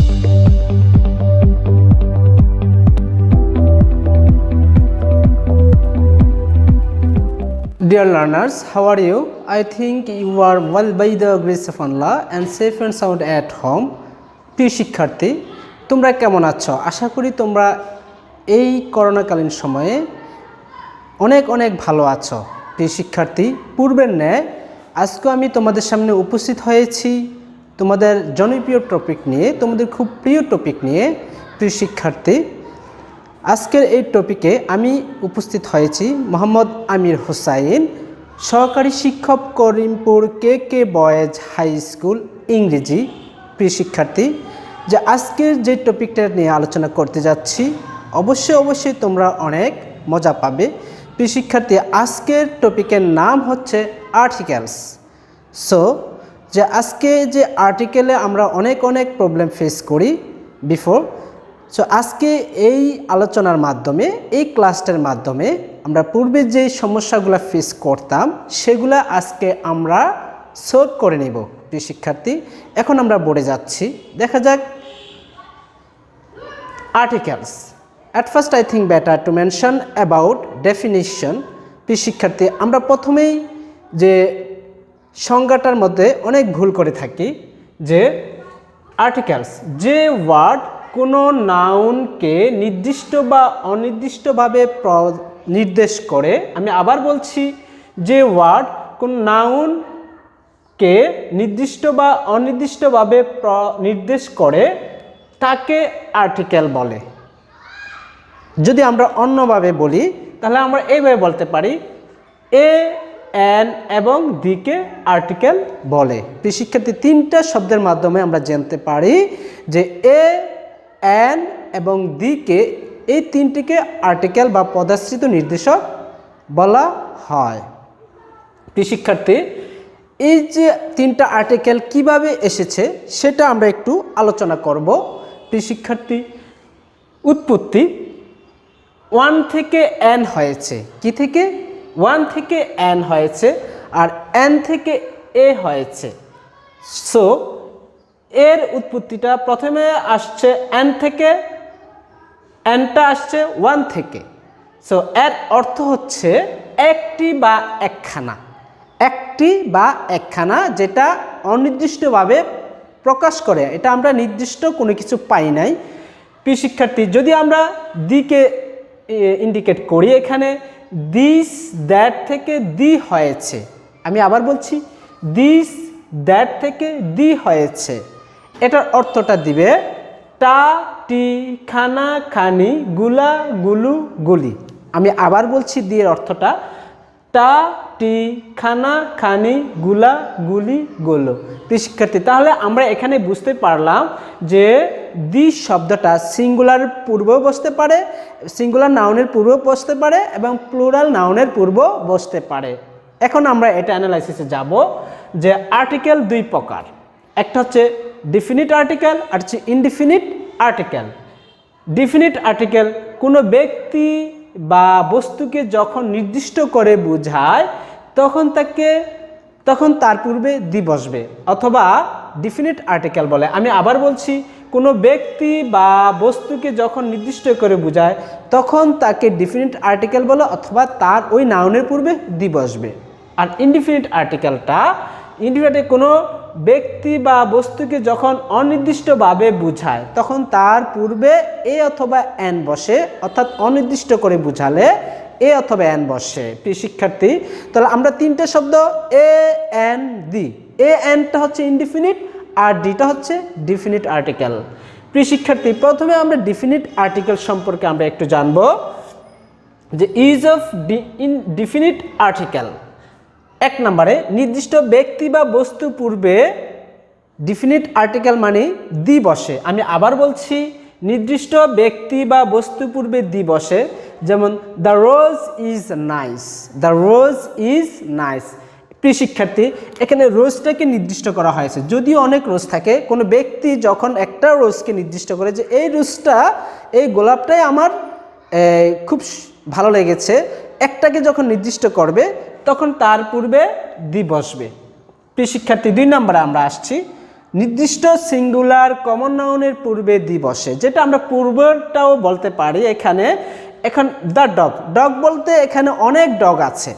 Dear learners, how are you? I think you are well by the grace of Allah and safe and sound at home. প্রিয় শিক্ষার্থী, তোমরা কেমন আছো? আশা করি তোমরা এই করোনাকালীন সময়ে অনেক ভালো আছো। প্রিয় শিক্ষার্থী, পূর্বের ন্যায় আজকে আমি তোমাদের সামনে উপস্থিত হয়েছি তোমাদের জনপ্রিয় টপিক নিয়ে, তোমাদের খুব প্রিয় টপিক নিয়ে। প্রিয় শিক্ষার্থী, আজকের এই টপিকে আমি উপস্থিত হয়েছি মোহাম্মদ আমির হোসাইন, সহকারী শিক্ষক, করিমপুর কে বয়েজ হাই স্কুল, ইংরেজি। প্রিয় শিক্ষার্থী, যে আজকের যে টপিকটা নিয়ে আলোচনা করতে যাচ্ছি অবশ্যই তোমরা অনেক মজা পাবে। প্রিয় শিক্ষার্থী, আজকের টপিকের নাম হচ্ছে আর্টিকেলস। সো যে আজকে যে আর্টিকেলে আমরা অনেক প্রবলেম ফেস করি বিফোর। সো আজকে এই আলোচনার মাধ্যমে, এই ক্লাসটার মাধ্যমে আমরা পূর্বে যে সমস্যাগুলো ফেস করতাম সেগুলা আজকে আমরা সলভ করে নেব। প্রিয় শিক্ষার্থী, এখন আমরা বোর্ডে যাচ্ছি, দেখা যাক articles. At first I think better to mention about definition. প্রিয় শিক্ষার্থী, আমরা প্রথমেই যে সংজ্ঞাটার মধ্যে অনেক ভুল করে থাকি, যে আর্টিকেলস যে ওয়ার্ড কোনো নাউনকে নির্দিষ্ট বা অনির্দিষ্টভাবে নির্দেশ করে। আমি আবার বলছি, যে ওয়ার্ড কোন নাউনকে নির্দিষ্ট বা অনির্দিষ্টভাবে নির্দেশ করে তাকে আর্টিকেল বলে। যদি আমরা অন্যভাবে বলি তাহলে আমরা এইভাবে বলতে পারি, এ, এন এবং দিকে আর্টিকেল বলে। প্রিয় শিক্ষার্থী, তিনটা শব্দের মাধ্যমে আমরা জানতে পারি যে এ, এন এবং দিকে, এই তিনটিকে আর্টিকেল বা পদাশ্রিত নির্দেশক বলা হয়। প্রিয় শিক্ষার্থী, এই যে তিনটা আর্টিকেল কিভাবে এসেছে সেটা আমরা একটু আলোচনা করব। প্রিয় শিক্ষার্থী, উৎপত্তি ওয়ান থেকে এন হয়েছে। কি থেকে? ওয়ান থেকে এন হয়েছে, আর এন থেকে এ হয়েছে। সো এর উৎপত্তিটা প্রথমে আসছে এন থেকে, এনটা আসছে ওয়ান থেকে। সো এর অর্থ হচ্ছে একটি বা একখানা, একটি বা একখানা, যেটা অনির্দিষ্টভাবে প্রকাশ করে। এটা আমরা নির্দিষ্ট কোনো কিছু পাই নাই। প্রিয় শিক্ষার্থী, যদি আমরা দিকে ইন্ডিকেট করি, এখানে দিস দ্যাট থেকে দি হয়েছে। আমি আবার বলছি, দিস দ্যাট থেকে দি হয়েছে। এটার অর্থটা দিবে টা, টি, খানা, খানি, গুলা, গুলু, গুলি। আমি আবার বলছি, দিয়ে অর্থটা টা, টি, খানা, খানি, গুলা, গুলি, গুলো। প্রিয় শিক্ষার্থী, তাহলে আমরা এখানে বুঝতে পারলাম যে দি শব্দটা সিঙ্গুলার পূর্বেও বসতে পারে, সিঙ্গুলার নাউনের পূর্বেও বসতে পারে এবং প্লুরাল নাউনের পূর্বেও বসতে পারে। এখন আমরা এটা অ্যানালাইসিসে যাব যে আর্টিকেল দুই প্রকার, একটা হচ্ছে ডিফিনিট আর্টিকেল আর হচ্ছে ইনডিফিনিট আর্টিকেল। ডিফিনিট আর্টিকেল কোনো ব্যক্তি বা বস্তুকে যখন নির্দিষ্ট করে বোঝায় তখন তার পূর্বে দি বসবে, অথবা ডিফিনিট আর্টিকেল বলে। আমি আবার বলছি, কোনো ব্যক্তি বা বস্তুকে যখন নির্দিষ্ট করে বোঝায় তখন তাকে ডিফিনিট আর্টিকেল বলে, অথবা তার ওই নাউনের পূর্বে দি বসবে। আর ইনডিফিনিট আর্টিকেলটা, ইনডিফিনিট কোনো ব্যক্তি বা বস্তুকে যখন অনির্দিষ্টভাবে বোঝায় তখন তার পূর্বে এ অথবা এন বসে, অর্থাৎ অনির্দিষ্ট করে বোঝালে এ অথবা এন বসে। প্রিয় শিক্ষার্থী, তাহলে আমরা তিনটে শব্দ এ, এন, দি। এ, এনটা হচ্ছে ইনডিফিনিট আর ডিটা হচ্ছে ডিফিনিট আর্টিকেল। প্রিয় শিক্ষার্থী, প্রথমে আমরা ডিফিনিট আর্টিকেল সম্পর্কে আমরা একটু জানবো, যে ইউজ অফ ডিফিনিট আর্টিকেল। এক নম্বরে, নির্দিষ্ট ব্যক্তি বা বস্তু পূর্বে ডিফিনিট আর্টিকেল মানে দি বসে। আমি আবার বলছি, নির্দিষ্ট ব্যক্তি বা বস্তু পূর্বে দি বসে। যেমন the rose is nice, the rose is nice. প্রিয় শিক্ষার্থী, এখানে রোজটাকে নির্দিষ্ট করা হয়েছে। যদিও অনেক রোজ থাকে, কোনো ব্যক্তি যখন একটা রোজকে নির্দিষ্ট করে যে এই রোজটা, এই গোলাপটাই আমার খুব ভালো লেগেছে, একটাকে যখন নির্দিষ্ট করবে তখন তার পূর্বে দি বসবে। প্রিয় শিক্ষার্থী, দুই নম্বরে আমরা আসছি, নির্দিষ্ট সিঙ্গুলার কমন নাউনের পূর্বে দি বসে, যেটা আমরা পূর্বটাও বলতে পারি এখানে। এখন দ্য ডগ, ডগ বলতে এখানে অনেক ডগ আছে।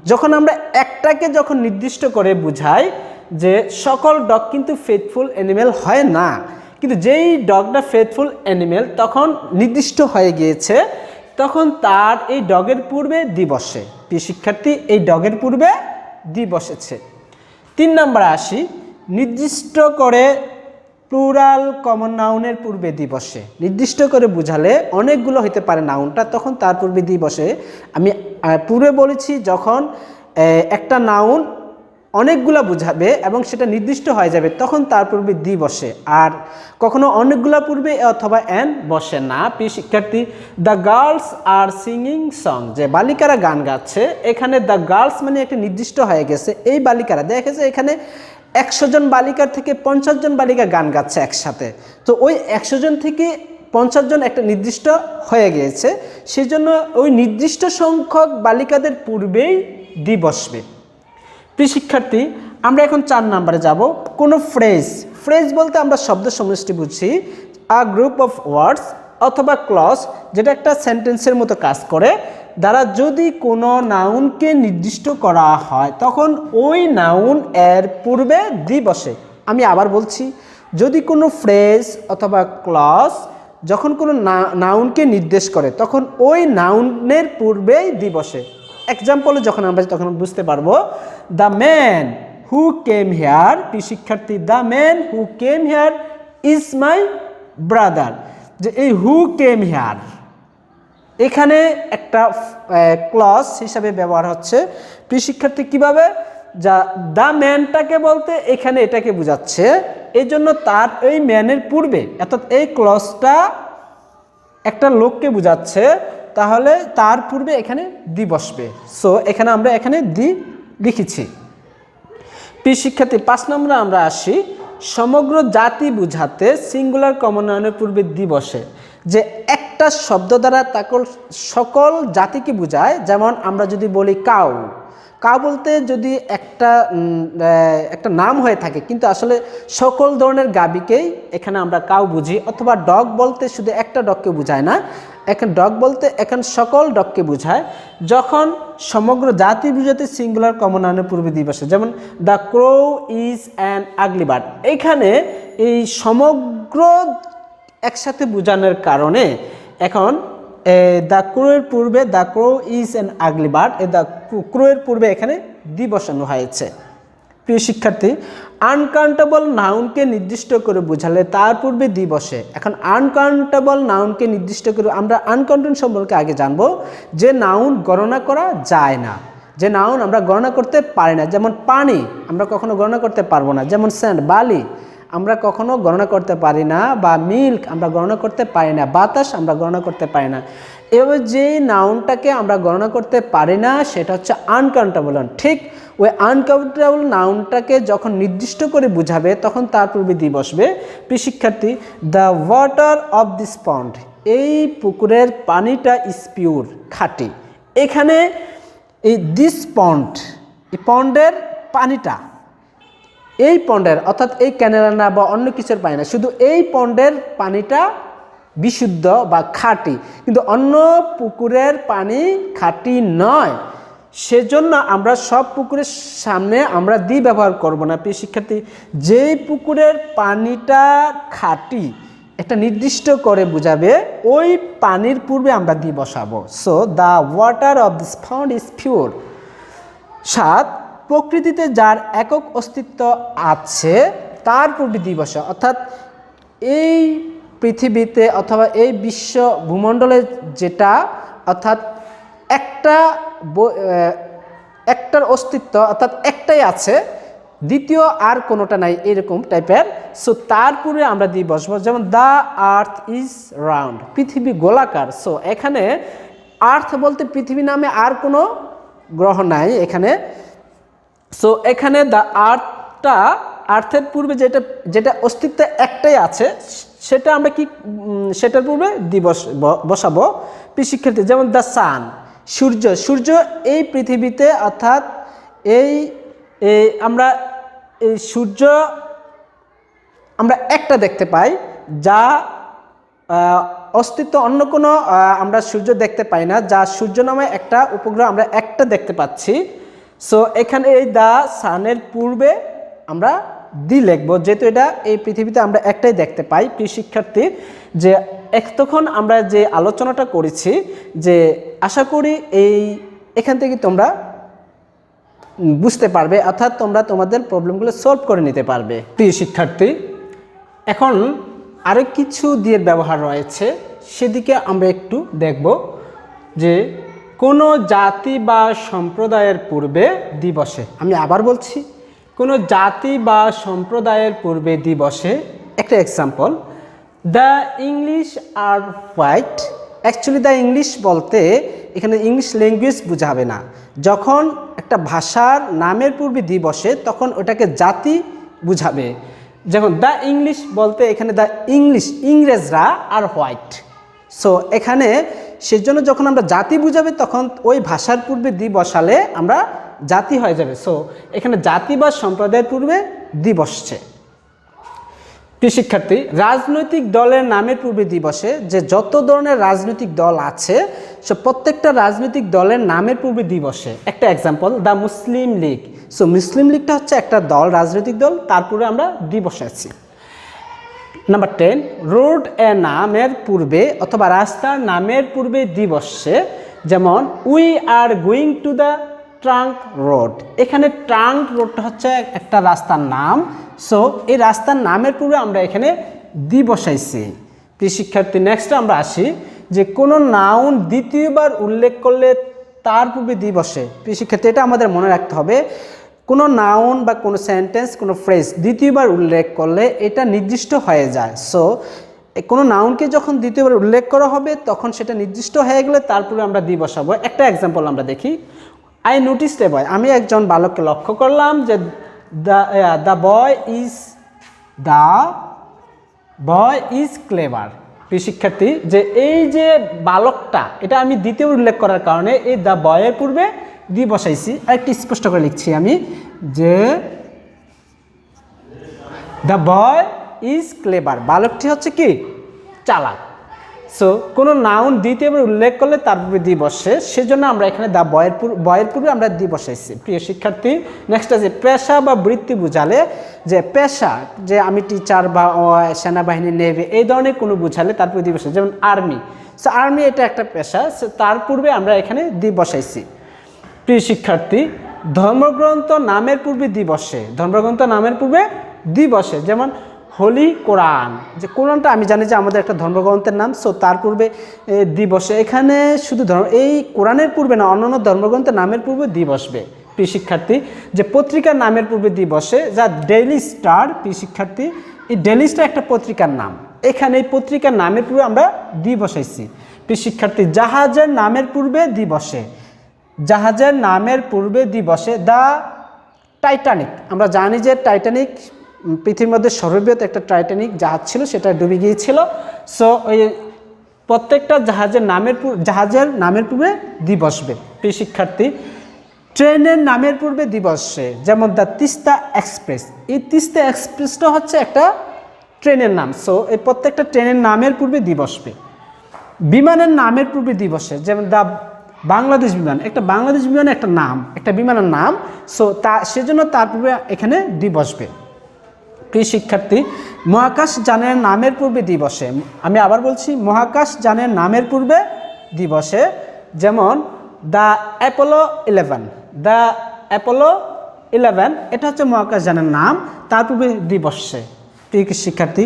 যখন আমরা একটাকে যখন নির্দিষ্ট করে বুঝাই যে সকল ডগ কিন্তু ফেথফুল অ্যানিমেল হয় না, কিন্তু যেই ডগটা ফেথফুল অ্যানিমেল তখন নির্দিষ্ট হয়ে গিয়েছে, তখন তার এই ডগের পূর্বে দি বসে। প্রিয় শিক্ষার্থী, এই ডগের পূর্বে দি বসেছে। 3 নম্বরে আসি, নির্দিষ্ট করে প্লুরাল কমন নাউনের পূর্বে দি বসে। নির্দিষ্ট করে বুঝালে অনেকগুলো হতে পারে নাউনটা, তখন তার পূর্বে দি বসে। আমি পূর্বে বলেছি যখন একটা নাউন অনেকগুলো বুঝাবে এবং সেটা নির্দিষ্ট হয়ে যাবে তখন তার পূর্বে দি বসে, আর কখনো অনেকগুলো পূর্বে অথবা এন বসে না। প্রিয় শিক্ষার্থী, the girls are singing song, যে বালিকারা গান গাচ্ছে, এখানে দ্য গার্লস মানে একটা নির্দিষ্ট হয়ে গেছে। এই বালিকারা দেখেছে এখানে 100 জন বালিকার থেকে 50 জন বালিকা গান গাচ্ছে একসাথে, তো ওই 100 জন থেকে 50 জন একটা নির্দিষ্ট হয়ে গিয়েছে, সেই জন্য ওই নির্দিষ্ট সংখ্যক বালিকাদের পূর্বেই দি বসবে। প্রিয় শিক্ষার্থী, আমরা এখন 4 নম্বরে যাব। কোনো ফ্রেজ, ফ্রেজ বলতে আমরা শব্দ সমষ্টি বুঝি, আ গ্রুপ অফ ওয়ার্ডস অথবা ক্লজ, যেটা একটা সেন্টেন্সের মতো কাজ করে, দ্বারা যদি কোনো নাউনকে নির্দিষ্ট করা হয় তখন ওই নাউন এর পূর্বে দি বসে। আমি আবার বলছি, যদি কোনো ফ্রেজ অথবা ক্লজ যখন কোনো নাউনকে নির্দেশ করে তখন ওই নাউনের পূর্বেই দি বসে। এক্সাম্পলে যখন আমরা তখন বুঝতে পারবো, the man who came here, প্রিয় শিক্ষার্থী, the man who came here is my brother, যে এই হু কেম হেয়ার এখানে একটা ক্লজ হিসাবে ব্যবহার হচ্ছে। প্রিয় শিক্ষার্থী, কীভাবে, যা দ্য ম্যানটাকে বলতে এখানে এটাকে বোঝাচ্ছে, এই জন্য তার এই ম্যানের পূর্বে, অর্থাৎ এই ক্লজটা একটা লোককে বোঝাচ্ছে, তাহলে তার পূর্বে এখানে দি বসবে। সো এখানে আমরা এখানে দি লিখেছি। প্রিয় শিক্ষার্থী, 5 নম্বরে আমরা আসি, সমগ্র জাতি বুঝাতে সিঙ্গুলার কমন নাউনের পূর্বে দি বসে, যে একটা শব্দ দ্বারা সকল জাতিকে বোঝায়। যেমন আমরা যদি বলি কাউ, কাউ বলতে যদি একটা নাম হয়ে থাকে কিন্তু আসলে সকল ধরনের গাভীকেই এখানে আমরা কাউ বুঝি, অথবা ডগ বলতে শুধু একটা ডগকে বোঝায় না, এখন ডগ বলতে এখন সকল ডগকে বোঝায়। যখন সমগ্র জাতি বুঝাতে সিঙ্গুলার কমন নাউনের পূর্বে দি বসে, যেমন the crow is an ugly bird, এইখানে এই সমগ্র একসাথে বোঝানোর কারণে এখন দ্য ক্রোয়ের পূর্বে the crow is an ugly bird, the ক্রোয়ের পূর্বে এখানে দি বসানো হয়েছে। প্রিয় শিক্ষার্থী, আনকাউন্টেবল নাউনকে নির্দিষ্ট করে বোঝালে তার পূর্বে দি বসে। এখন আনকাউন্টেবল নাউনকে নির্দিষ্ট করে আমরা আনকাউন্টেবল সম্পর্কে আগে জানবো, যে নাউন গণনা করা যায় না, যে নাউন আমরা গণনা করতে পারি না। যেমন পানি আমরা কখনো গণনা করতে পারবো না, যেমন স্যান্ড বালি আমরা কখনো গণনা করতে পারি না, বা মিল্ক আমরা গণনা করতে পারি না, বাতাস আমরা গণনা করতে পারি না। এবার যেই নাউনটাকে আমরা গণনা করতে পারি না সেটা হচ্ছে আনকাউন্টেবল। ঠিক ওই আনকাউন্টেবল নাউনটাকে যখন নির্দিষ্ট করে বুঝাবে তখন তার পূর্বে দি বসবে। প্রিয় শিক্ষার্থী, দ্য ওয়াটার অফ দিস পন্ড, এই পুকুরের পানিটা ইজ পিওর, খাঁটি। এখানে এই দিস পন্ড, এই পন্ডের পানিটা, এই পন্ডের অর্থাৎ এই ক্যানেল না বা অন্য কিছুর পানি না, শুধু এই পন্ডের পানিটা বিশুদ্ধ বা খাঁটি, কিন্তু অন্য পুকুরের পানি খাঁটি নয়। সেজন্য আমরা সব পুকুরের সামনে আমরা দি ব্যবহার করব না। প্রিয় শিক্ষার্থী, যেই পুকুরের পানিটা খাঁটি একটা নির্দিষ্ট করে বুঝাবে, ওই পানির পূর্বে আমরা দি বসাবো। So the water of this pond is pure. 7, প্রকৃতিতে যার একক অস্তিত্ব আছে তার পূর্বে দি বসা, অর্থাৎ এই পৃথিবীতে অথবা এই বিশ্ব ভূমণ্ডলে যেটা, অর্থাৎ একটার অস্তিত্ব অর্থাৎ একটাই আছে, দ্বিতীয় আর কোনোটা নাই, এরকম টাইপের। সো তার পূর্বে আমরা দি বসবো। যেমন দ্য আর্থ ইজ রাউন্ড, পৃথিবী গোলাকার। সো এখানে আর্থ বলতে পৃথিবী নামে আর কোনো গ্রহ নাই এখানে। সো এখানে দ্য আর্থটা, আর্থের পূর্বে যেটা অস্তিত্ব একটাই আছে সেটা আমরা কি সেটার পূর্বে দি বসাবো। প্রিয় শিক্ষার্থী, যেমন দ্য সান, সূর্য, সূর্য এই পৃথিবীতে অর্থাৎ আমরা এই সূর্য আমরা একটা দেখতে পাই, যা অস্তিত্ব অন্য কোনো আমরা সূর্য দেখতে পাই না, যা সূর্য নামে একটা উপগ্রহ আমরা একটা দেখতে পাচ্ছি। সো এখানে এই দ্য সানের পূর্বে আমরা দি লিখবো, যেহেতু এটা এই পৃথিবীতে আমরা একটাই দেখতে পাই। প্রিয় শিক্ষার্থী, যে এতক্ষণ আমরা যে আলোচনাটা করেছি, যে আশা করি এখান থেকে তোমরা বুঝতে পারবে, অর্থাৎ তোমরা তোমাদের প্রবলেমগুলো সলভ করে নিতে পারবে। প্রিয় শিক্ষার্থী, এখন আরও কিছু দিয়ে ব্যবহার রয়েছে, সেদিকে আমরা একটু দেখব। যে কোনো জাতি বা সম্প্রদায়ের পূর্বে দিবসে, আমি আবার বলছি, কোনো জাতি বা সম্প্রদায়ের পূর্বে দিবসে। একটা example, the English are white. Actually the English বলতে এখানে ইংলিশ ল্যাঙ্গুয়েজ বোঝাবে না। যখন একটা ভাষার নামের পূর্বে দিবসে, তখন ওটাকে জাতি বুঝাবে। যেমন দ্য ইংলিশ বলতে এখানে দ্য ইংলিশ, ইংরেজরা আর হোয়াইট। সো এখানে সেজন্য যখন আমরা জাতি বুঝাবে, তখন ওই ভাষার পূর্বে দি বসালে আমরা জাতি হয়ে যাবে। সো এখানে জাতি বা সম্প্রদায়ের পূর্বে দি বসছে। প্রিয় শিক্ষার্থী, রাজনৈতিক দলের নামের পূর্বে দি বসে। যে যত ধরনের রাজনৈতিক দল আছে, সো প্রত্যেকটা রাজনৈতিক দলের নামের পূর্বে দি বসে। একটা example, the Muslim League. So Muslim লীগটা হচ্ছে একটা দল, রাজনৈতিক দল, তারপরে আমরা দি বসাচ্ছি। নাম্বার 10, রোড এ নামের পূর্বে অথবা রাস্তার নামের পূর্বে দি বসছে। যেমন we are going to the trunk road. এখানে ট্রাঙ্ক রোডটা হচ্ছে একটা রাস্তার নাম। সো এই রাস্তার নামের পূর্বে আমরা এখানে দি বসাইছি। প্রিয় শিক্ষার্থী, নেক্সট আমরা আসি, যে কোনো নাউন দ্বিতীয়বার উল্লেখ করলে তার পূর্বে দি বসে। প্রিয় শিক্ষার্থী, এটা আমাদের মনে রাখতে হবে। কোনো নাউন বা কোনো সেন্টেন্স, কোনো ফ্রেজ দ্বিতীয়বার উল্লেখ করলে এটা নির্দিষ্ট হয়ে যায়। সো কোনো নাউনকে যখন দ্বিতীয়বার উল্লেখ করা হবে, তখন সেটা নির্দিষ্ট হয়ে গেলে তারপরে আমরা দি বসাবো। একটা এক্সাম্পল আমরা দেখি, আই নোটিসড এ বয়। আমি একজন বালককে লক্ষ্য করলাম, যে দ্য বয় ইজ ক্লেভার। প্রিয় শিক্ষার্থী, যে এই যে বালকটা, এটা আমি দ্বিতীয় উল্লেখ করার কারণে এই দ্য বয়ের পূর্বে দি বসাইছি। আর একটু স্পষ্ট করে লিখছি আমি, যে দ্য বয় ইজ ক্লেভার। বালকটি হচ্ছে কি? চালাক। সো কোনো নাউন দ্বিতীয়বার উল্লেখ করলে তার পূর্বে দি বসে, সেজন্য আমরা এখানে দ্য বয়ের পূর্বে আমরা দি বসাইছি। প্রিয় শিক্ষার্থী, নেক্সট আছে পেশা বা বৃত্তি বুঝালে। যে পেশা, যে আমি টিচার বা সেনাবাহিনী, নেভি, এই ধরনের কোনো বুঝালে তারপরে দি বসাই। যেমন আর্মি। সো আর্মি এটা একটা পেশা, সো তার পূর্বে আমরা এখানে দি বসাইছি। প্রিয় শিক্ষার্থী, ধর্মগ্রন্থ নামের পূর্বে দি বসে। ধর্মগ্রন্থ নামের পূর্বে দি বসে। যেমন হোলি কোরআন। যে কোরআনটা আমি জানি যে আমাদের একটা ধর্মগ্রন্থের নাম। সো তার পূর্বে দি বসে। এখানে শুধু এই কোরআনের পূর্বে না, অন্যান্য ধর্মগ্রন্থের নামের পূর্বে দি বসবে। প্রিয় শিক্ষার্থী, যে পত্রিকার নামের পূর্বে দি বসে, যা ডেইলি স্টার। প্রিয় শিক্ষার্থী, এই ডেইলি স্টার একটা পত্রিকার নাম। এখানে এই পত্রিকার নামের পূর্বে আমরা দি বসাইছি। প্রিয় শিক্ষার্থী, জাহাজের নামের পূর্বে দি বসে। জাহাজের নামের পূর্বে দি বসে। The Titanic. আমরা জানি যে টাইটানিক পৃথিবীর মধ্যে সর্ববৃহৎ একটা টাইটানিক জাহাজ ছিল, সেটা ডুবে গিয়েছিল। সো ওই প্রত্যেকটা জাহাজের নামের পূর্বে দি বসবে। প্রিয় শিক্ষার্থী, ট্রেনের নামের পূর্বে দি বসে। যেমন দ্য তিস্তা এক্সপ্রেস। এই তিস্তা এক্সপ্রেসটা হচ্ছে একটা ট্রেনের নাম। সো এই প্রত্যেকটা ট্রেনের নামের পূর্বে দি বসবে। বিমানের নামের পূর্বে দি বসে। যেমন দ্য বাংলাদেশ বিমান। একটা বাংলাদেশ বিমান একটা নাম, একটা বিমানের নাম। সো সেজন্য তার পূর্বে এখানে দি বসবে। প্রিয় শিক্ষার্থী, মহাকাশ যানের নামের পূর্বে দি বসে। আমি আবার বলছি, মহাকাশ যানের নামের পূর্বে দি বসে। যেমন দ্য অ্যাপোলো 11। দ্য অ্যাপোলো 11 এটা হচ্ছে মহাকাশ যানের নাম, তার পূর্বে দি বসছে। প্রিয় শিক্ষার্থী,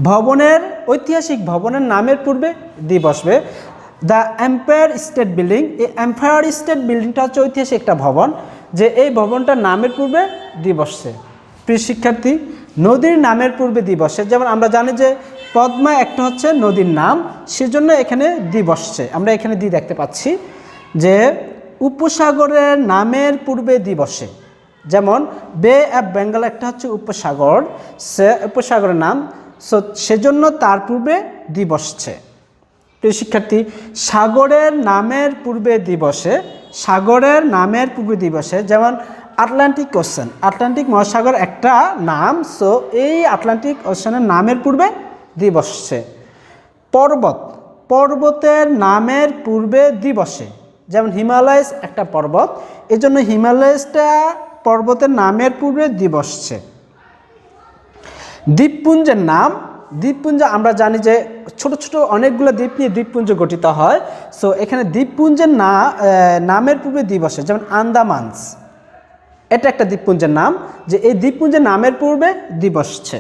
ভবনের, ঐতিহাসিক ভবনের নামের পূর্বে দি বসবে। The empire state building. এই এম্পায়ার স্টেট বিল্ডিংটা হচ্ছে ঐতিহাসিক একটা ভবন, যে এই ভবনটার নামের পূর্বে দি বসছে। প্রিয় শিক্ষার্থী, নদীর নামের পূর্বে দি বসে। যেমন আমরা জানি যে পদ্মা একটা হচ্ছে নদীর নাম, সেজন্য এখানে দি বসছে। আমরা এখানে দি দেখতে পাচ্ছি। যে উপসাগরের নামের পূর্বে দি বসে। যেমন বে অফ বেঙ্গল একটা হচ্ছে উপসাগর, সে উপসাগরের নাম। সেজন্য তার পূর্বে দি বসছে। প্রিয় শিক্ষার্থী, সাগরের নামের পূর্বে দি বসে। সাগরের নামের পূর্বে দি বসে। যেমন আটলান্টিক ওশান, আটলান্টিক মহাসাগর একটা নাম। সো এই আটলান্টিক ওশানের নামের পূর্বে দ্বীপ বসছে। পর্বত, পর্বতের নামের পূর্বে দ্বীপ বসে, যেমন হিমালয়াস একটা পর্বত, এজন্য হিমালয়াসটা পর্বতের নামের পূর্বে দ্বীপ বসছে। দ্বীপপুঞ্জের নাম, দ্বীপপুঞ্জ আমরা জানি যে ছোট ছোট অনেকগুলো দ্বীপ নিয়ে দ্বীপপুঞ্জ গঠিত হয়। সো এখানে দ্বীপপুঞ্জের নামের পূর্বে দ্বীপ বসে, যেমন আন্দামানস, এটা একটা দ্বীপপুঞ্জের নাম, যে এই দ্বীপপুঞ্জের নামের পূর্বে দ্বীপ বসছে।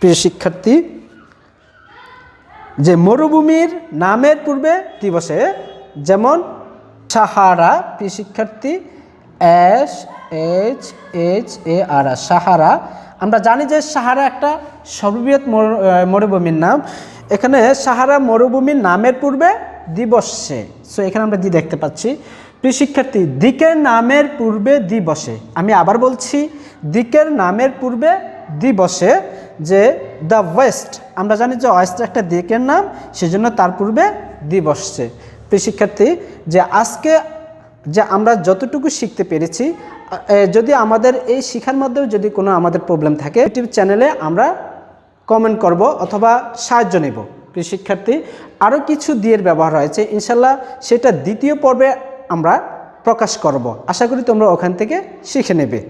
প্রিয় শিক্ষার্থী, যে মরুভূমির নামের পূর্বে দ্বীপ বসে, যেমন সাহারা। প্রিয় শিক্ষার্থী, SHARA, সাহারা। আমরা জানি যে সাহারা একটা সর্ববৃহৎ মরুভূমির নাম। এখানে সাহারা মরুভূমির নামের পূর্বে দ্বীপ বসে। সো এখানে আমরা দ্বীপ দেখতে পাচ্ছি। প্রিয় শিক্ষার্থী, দিকের নামের পূর্বে দ্বীপ বসে। আমি আবার বলছি, দিকের নামের পূর্বে দ্বীপ বসে, যে দ্য ওয়েস্ট, আমরা জানি যে ওয়েস্ট একটা দিকের নাম, সেজন্য তার পূর্বে দ্বীপ বসছে। প্রিয় শিক্ষার্থী, যে আজকে যে আমরা যতটুকু শিখতে পেরেছি, যদি আমাদের এই শিখার মধ্যেও যদি কোনো আমাদের প্রবলেম থাকে, ইউটিউব চ্যানেলে আমরা কমেন্ট করব অথবা সাহায্য নেব। প্রিয় শিক্ষার্থী, আরও কিছু দিয়ের ব্যবহার রয়েছে, ইনশাল্লাহ সেটা দ্বিতীয় পর্বে আমরা প্রকাশ করব। আশা করি তোমরা ওখান থেকে শিখে নেবে।